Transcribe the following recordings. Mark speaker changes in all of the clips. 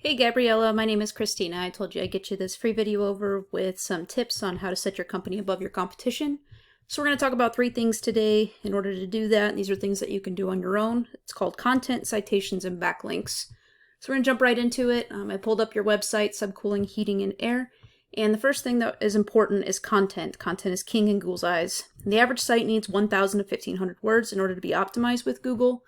Speaker 1: Hey Gabriella, my name is Christina. I told you I'd get you this free video over with some tips on how to set your company above your competition. So we're going to talk about 3 things today in order to do that. And these are things that you can do on your own. It's called content, citations, and backlinks. So we're going to jump right into it. I pulled up your website, Subcooling Heating and Air. And the first thing that is important is content. Content is king in Google's eyes. And the average site needs 1,000 to 1,500 words in order to be optimized with Google.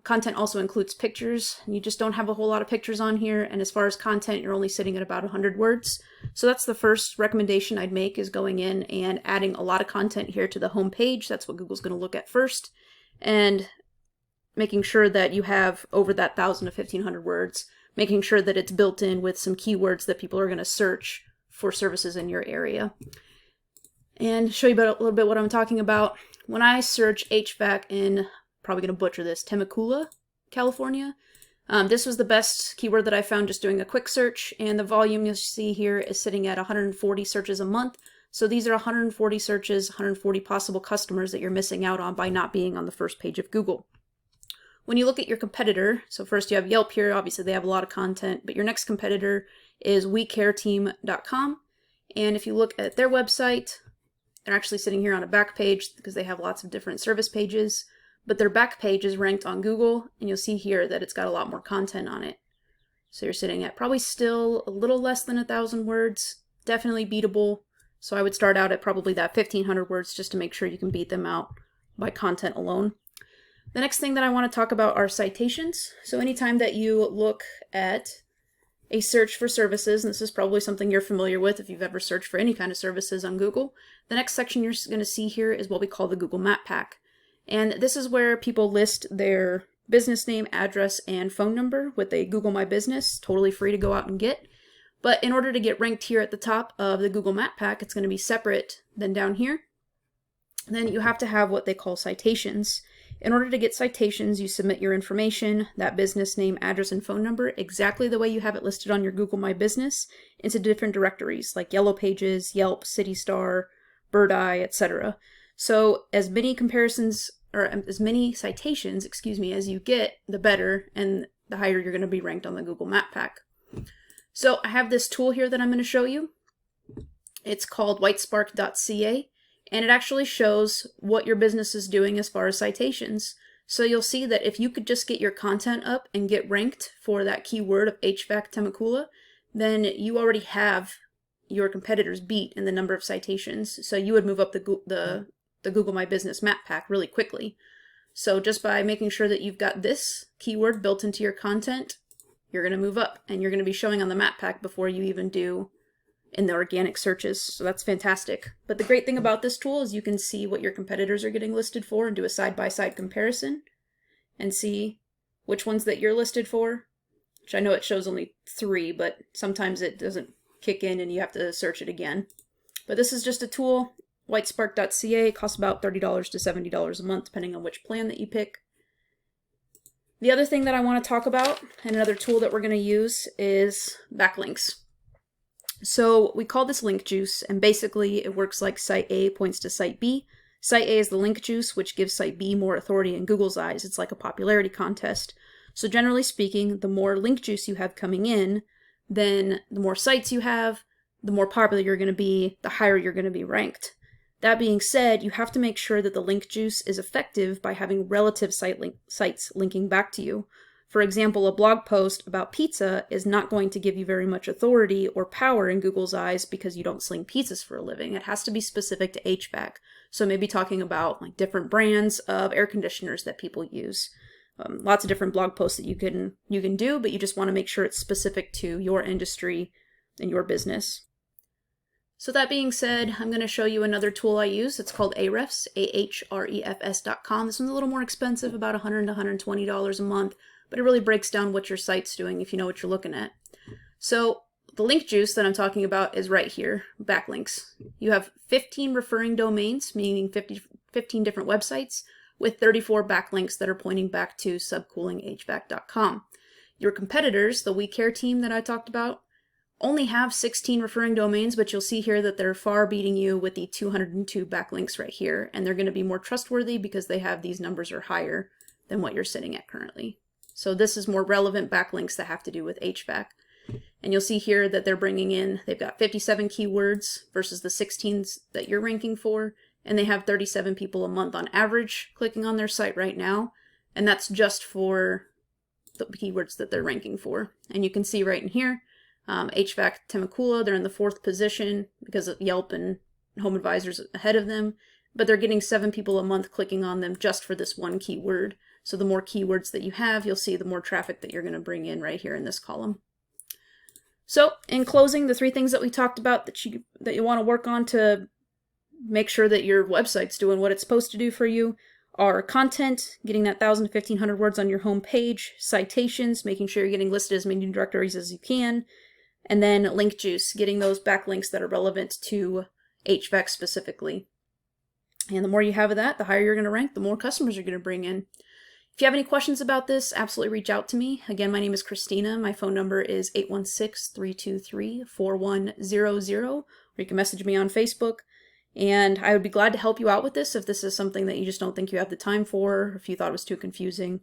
Speaker 1: Content also includes pictures, and you just don't have a whole lot of pictures on here, and as far as content, you're only sitting at about 100 words. So that's the first recommendation I'd make, is going in and adding a lot of content here to the home page. That's what Google's going to look at first, and making sure that you have over that 1,000 to 1,500 words, making sure that it's built in with some keywords that people are going to search for services in your area. And show you a little bit what I'm talking about. When I search HVAC in, probably going to butcher this, Temecula, California. This was the best keyword that I found just doing a quick search, and the volume you'll see here is sitting at 140 searches a month. So these are 140 searches, 140 possible customers that you're missing out on by not being on the first page of Google. When you look at your competitor, so first you have Yelp here, obviously they have a lot of content, but your next competitor is WeCareTeam.com. And if you look at their website, they're actually sitting here on a back page because they have lots of different service pages. But their back page is ranked on Google, and you'll see here that it's got a lot more content on it. So you're sitting at probably still a little less than 1,000 words, definitely beatable. So I would start out at probably that 1,500 words just to make sure you can beat them out by content alone. The next thing that I want to talk about are citations. So anytime that you look at a search for services, and this is probably something you're familiar with if you've ever searched for any kind of services on Google, the next section you're going to see here is what we call the Google Map Pack. And this is where people list their business name, address, and phone number with a Google My Business, totally free to go out and get. But in order to get ranked here at the top of the Google Map Pack, it's going to be separate than down here. Then you have to have what they call citations. In order to get citations, you submit your information, that business name, address, and phone number, exactly the way you have it listed on your Google My Business, into different directories like Yellow Pages, Yelp, CityStar, BirdEye, etc. So as many comparisons, or as many citations, as you get, the better, and the higher you're going to be ranked on the Google Map Pack. So I have this tool here that I'm going to show you. It's called whitespark.ca, and it actually shows what your business is doing as far as citations. So you'll see that if you could just get your content up and get ranked for that keyword of HVAC Temecula, then you already have your competitors beat in the number of citations. So you would move up the Google My Business Map Pack really quickly. So just by making sure that you've got this keyword built into your content, you're going to move up, and you're going to be showing on the Map Pack before you even do in the organic searches. So that's fantastic. But the great thing about this tool is you can see what your competitors are getting listed for and do a side-by-side comparison and see which ones that you're listed for, which I know it shows only 3, but sometimes it doesn't kick in and you have to search it again. But this is just a tool. Whitespark.ca costs about $30 to $70 a month, depending on which plan that you pick. The other thing that I want to talk about, and another tool that we're going to use, is backlinks. So we call this link juice, and basically it works like site A points to site B. Site A is the link juice, which gives site B more authority in Google's eyes. It's like a popularity contest. So generally speaking, the more link juice you have coming in, then the more sites you have, the more popular you're going to be, the higher you're going to be ranked. That being said, you have to make sure that the link juice is effective by having relative sites linking back to you. For example, a blog post about pizza is not going to give you very much authority or power in Google's eyes because you don't sling pizzas for a living. It has to be specific to HVAC. So maybe talking about like different brands of air conditioners that people use. Lots of different blog posts that you can do, but you just want to make sure it's specific to your industry and your business. So that being said, I'm going to show you another tool I use. It's called Ahrefs, ahrefs.com. This one's a little more expensive, about $100 to $120 a month, but it really breaks down what your site's doing if you know what you're looking at. So the link juice that I'm talking about is right here, backlinks. You have 15 referring domains, meaning 15 different websites, with 34 backlinks that are pointing back to subcoolinghvac.com. Your competitors, the WeCare team that I talked about, only have 16 referring domains, but you'll see here that they're far beating you with the 202 backlinks right here, and they're going to be more trustworthy because they have these numbers are higher than what you're sitting at currently. So this is more relevant backlinks that have to do with HVAC. And you'll see here that they're bringing in, they've got 57 keywords versus the 16s that you're ranking for, and they have 37 people a month on average clicking on their site right now, and that's just for the keywords that they're ranking for. And you can see right in here, HVAC Temecula, they're in the 4th position because of Yelp and Home Advisor's ahead of them, but they're getting 7 people a month clicking on them just for this one keyword. So the more keywords that you have, you'll see the more traffic that you're going to bring in right here in this column. So in closing, the 3 things that we talked about that you want to work on to make sure that your website's doing what it's supposed to do for you are content, getting that 1,000 to 1,500 words on your home page, citations, making sure you're getting listed as many directories as you can, and then link juice, getting those backlinks that are relevant to HVAC specifically. And the more you have of that, the higher you're going to rank, the more customers you're going to bring in. If you have any questions about this, absolutely reach out to me. Again, my name is Christina. My phone number is 816-323-4100, or you can message me on Facebook. And I would be glad to help you out with this if this is something that you just don't think you have the time for, or if you thought it was too confusing.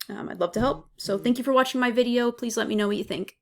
Speaker 1: I'd love to help. So thank you for watching my video. Please let me know what you think.